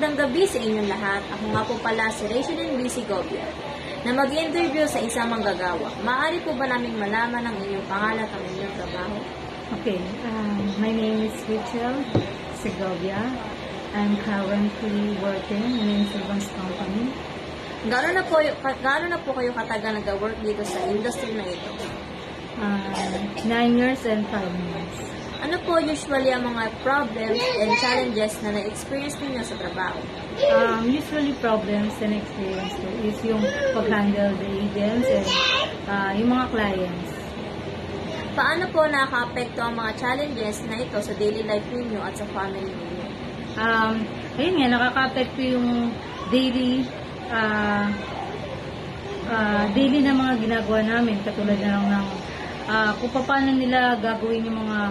Magandang gabi sa inyong lahat. Ako nga po pala si Rachel B. Segovia na mag-interview sa isang manggagawa. Maaari po ba naming malaman ang inyong pangalan at ang inyong trabaho? Okay, my name is Rachel Segovia. I'm currently working in insurance company. Gaano na po kayo katagal nag-work dito sa industry na ito? 9 years and 5 months. Ano po usually ang mga problems and challenges na na-experience ninyo sa trabaho? Usually problems and experience ko is yung pag-handle the agents and yung mga clients. Paano po nakaka-apekto ang mga challenges na ito sa daily life ninyo at sa family ninyo? Ayun nga, nakaka-apekto yung daily na mga ginagawa namin, katulad na lang ng kung paano nila gagawin yung mga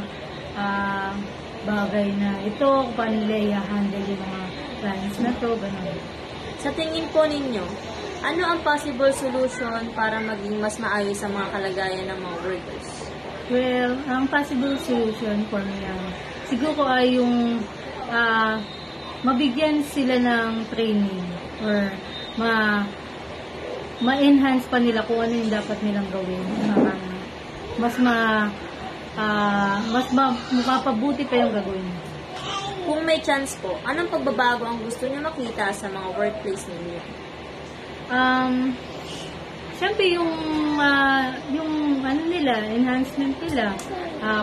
bagay na ito, kung paano nila i-handle yung mga clients na to, gano'n. Sa tingin po ninyo, ano ang possible solution para maging mas maayos ang mga kalagayan ng mga workers? Well, ang possible solution for me siguro ay yung mabigyan sila ng training or ma-enhance pa nila kung ano yung dapat nilang gawin. Mas mapapabuti pa yung gagawin. Kung may chance po, anong pagbabago ang gusto niyo makita sa mga workplace ninyo? Siyempre yung ano nila, enhancement nila,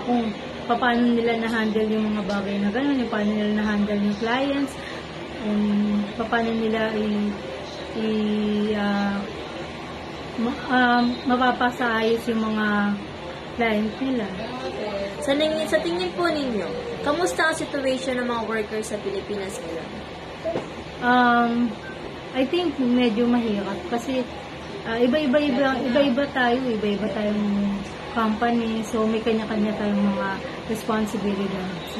kung paano nila na-handle yung mga bagay na gano'n, yung paano nila na-handle yung clients, and paano nila mapapasaayos yung mga clients nila. Sa tingin po ninyo, kamusta ang situation ng mga workers sa Pilipinas ngayon? I think medyo mahirap kasi iba-iba tayong company, so may kanya-kanya tayong mga responsibility. So,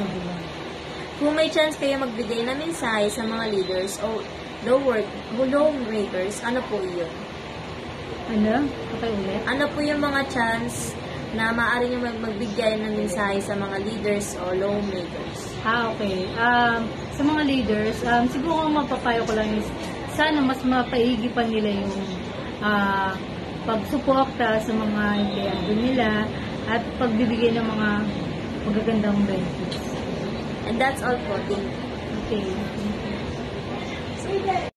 kung may chance kayo magbigay na mensahe sa mga leaders o lawmakers, ano po iyon? Ano? Okay, ulit? Ano po yung mga chance na maaari nyo magbigay ng mensahe sa mga leaders o lawmakers? Okay. Sa mga leaders, siguro ang mapapayo ko lang is sana mas mapaigi pa nila yung pagsuporta sa mga empleyado nila at pagbibigay ng mga magagandang benefits. And that's all po. Thank you. Okay.